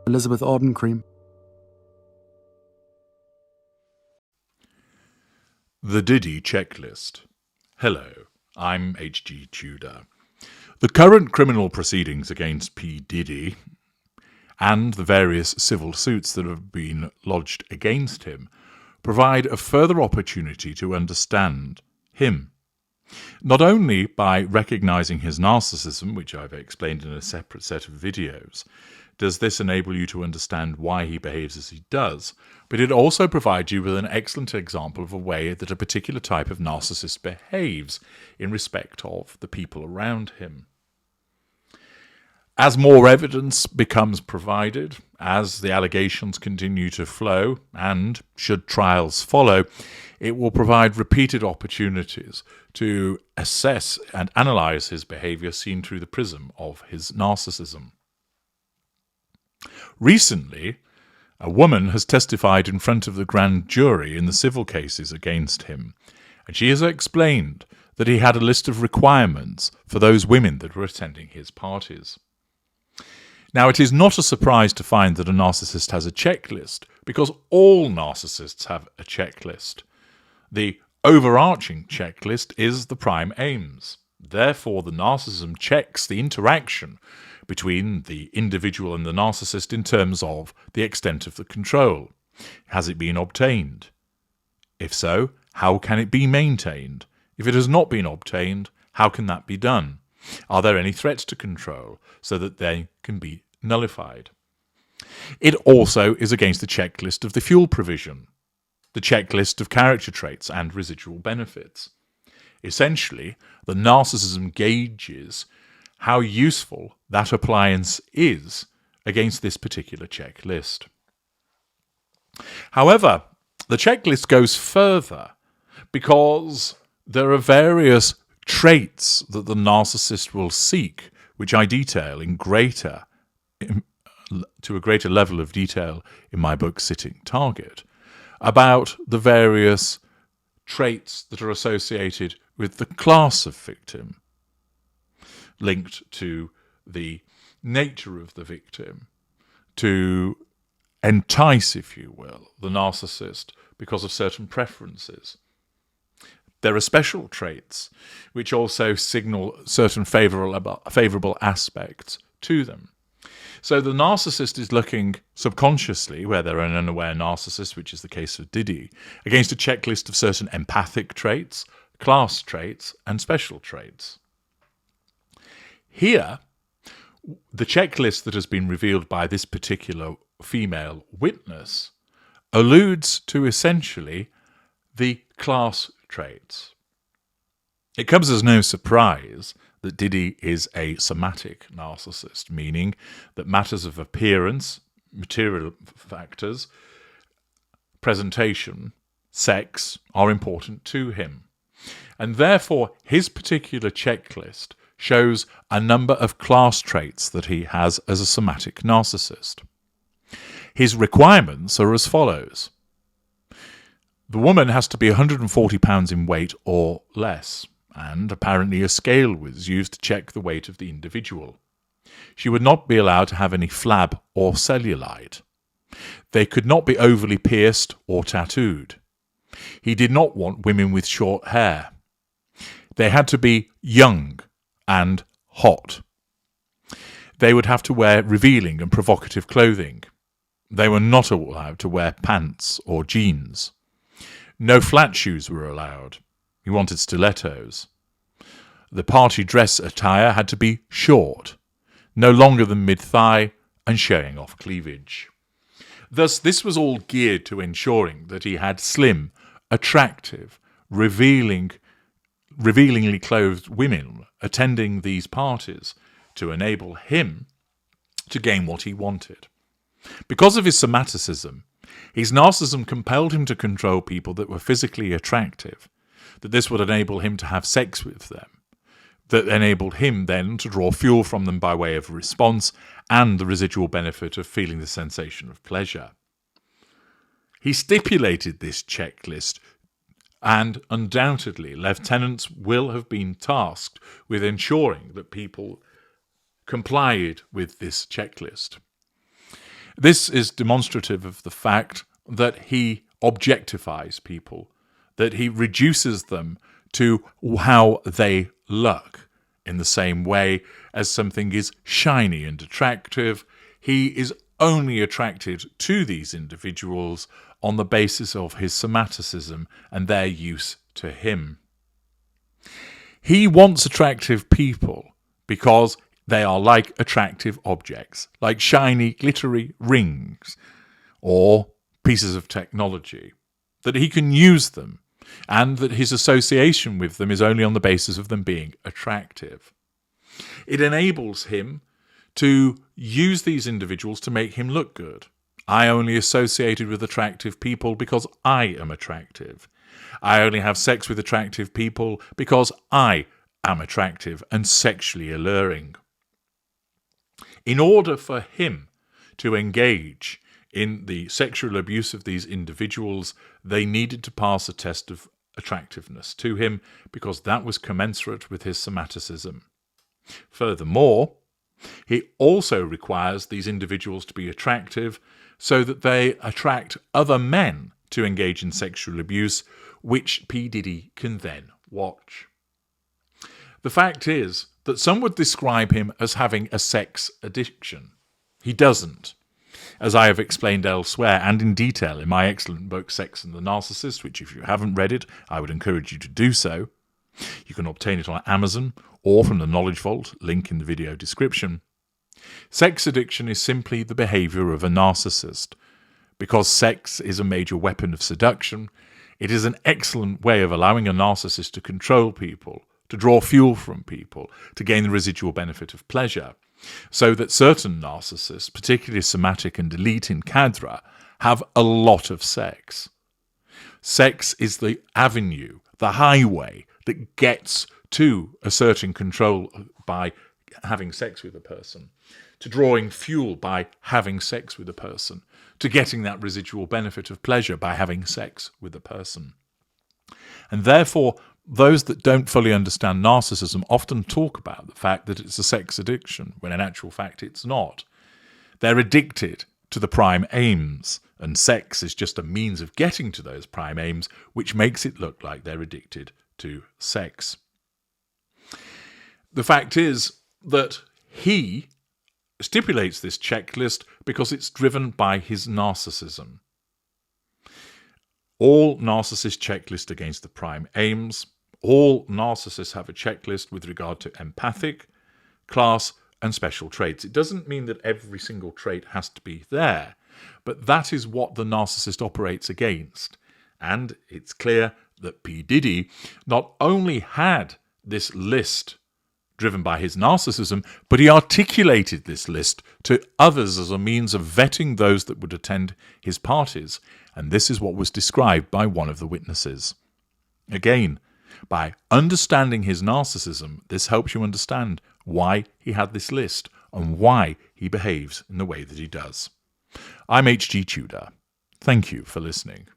Elizabeth Audencream. The Diddy Checklist. Hello, I'm H.G. Tudor. The current criminal proceedings against P. Diddy and the various civil suits that have been lodged against him provide a further opportunity to understand him. Not only by recognizing his narcissism, which I've explained in a separate set of videos, does this enable you to understand why he behaves as he does, but it also provides you with an excellent example of a way that a particular type of narcissist behaves in respect of the people around him. As more evidence becomes provided, as the allegations continue to flow, and should trials follow, it will provide repeated opportunities to assess and analyze his behavior seen through the prism of his narcissism. Recently, a woman has testified in front of the grand jury in the civil cases against him, and she has explained that he had a list of requirements for those women that were attending his parties. Now, it is not a surprise to find that a narcissist has a checklist, because all narcissists have a checklist. The overarching checklist is the prime aims. Therefore, the narcissism checks the interaction between the individual and the narcissist in terms of the extent of the control. Has it been obtained? If so, how can it be maintained? If it has not been obtained, how can that be done? Are there any threats to control so that they can be nullified? It also is against the checklist of the fuel provision, the checklist of character traits and residual benefits. Essentially, the narcissism gauges how useful that appliance is against this particular checklist. However, the checklist goes further because there are various traits that the narcissist will seek, which I detail to a greater level of detail in my book Sitting Target, about the various traits that are associated with the class of victim, linked to the nature of the victim, to entice, if you will, the narcissist because of certain preferences. There are special traits which also signal certain favorable aspects to them. So the narcissist is looking subconsciously, where they're an unaware narcissist, which is the case of Diddy, against a checklist of certain empathic traits, class traits, and special traits. Here, the checklist that has been revealed by this particular female witness alludes to essentially the class traits. It comes as no surprise that Diddy is a somatic narcissist, meaning that matters of appearance, material factors, presentation, sex are important to him. And therefore, his particular checklist shows a number of class traits that he has as a somatic narcissist. His requirements are as follows. The woman has to be 140 pounds in weight or less, and apparently a scale was used to check the weight of the individual. She would not be allowed to have any flab or cellulite. They could not be overly pierced or tattooed. He did not want women with short hair. They had to be young and hot. They would have to wear revealing and provocative clothing. They were not allowed to wear pants or jeans. No flat shoes were allowed. He wanted stilettos. The party dress attire had to be short, no longer than mid-thigh, and showing off cleavage. Thus, this was all geared to ensuring that he had slim, attractive, revealingly clothed women attending these parties to enable him to gain what he wanted. Because of his somaticism, his narcissism compelled him to control people that were physically attractive, that this would enable him to have sex with them, that enabled him then to draw fuel from them by way of response and the residual benefit of feeling the sensation of pleasure. He stipulated this checklist, and undoubtedly lieutenants will have been tasked with ensuring that people complied with this checklist. This is demonstrative of the fact that he objectifies people, that he reduces them to how they look. In the same way as something is shiny and attractive, he is only attracted to these individuals on the basis of his somaticism and their use to him. He wants attractive people because they are like attractive objects, like shiny, glittery rings or pieces of technology, that he can use them, and that his association with them is only on the basis of them being attractive. It enables him to use these individuals to make him look good. I only associated with attractive people because I am attractive. I only have sex with attractive people because I am attractive and sexually alluring. In order for him to engage in the sexual abuse of these individuals, they needed to pass a test of attractiveness to him because that was commensurate with his somaticism. Furthermore, he also requires these individuals to be attractive so that they attract other men to engage in sexual abuse, which P. Diddy can then watch. The fact is that some would describe him as having a sex addiction. He doesn't. As I have explained elsewhere and in detail in my excellent book, Sex and the Narcissist, which if you haven't read it, I would encourage you to do so. You can obtain it on Amazon or from the Knowledge Vault, link in the video description. Sex addiction is simply the behavior of a narcissist. Because sex is a major weapon of seduction, it is an excellent way of allowing a narcissist to control people, to draw fuel from people, to gain the residual benefit of pleasure. So that certain narcissists, particularly Somatic and elite in cadre, have a lot of sex. Sex is the avenue, the highway that gets to asserting control by having sex with a person, to drawing fuel by having sex with a person, to getting that residual benefit of pleasure by having sex with a person. And therefore, those that don't fully understand narcissism often talk about the fact that it's a sex addiction, when in actual fact it's not. They're addicted to the prime aims, and sex is just a means of getting to those prime aims, which makes it look like they're addicted to sex. The fact is that he stipulates this checklist because it's driven by his narcissism. All narcissists checklist against the prime aims. All narcissists have a checklist with regard to empathic, class, and special traits. It doesn't mean that every single trait has to be there, but that is what the narcissist operates against. And it's clear that P. Diddy not only had this list driven by his narcissism, but he articulated this list to others as a means of vetting those that would attend his parties, and this is what was described by one of the witnesses. Again, by understanding his narcissism, this helps you understand why he had this list and why he behaves in the way that he does. I'm H.G. Tudor. Thank you for listening.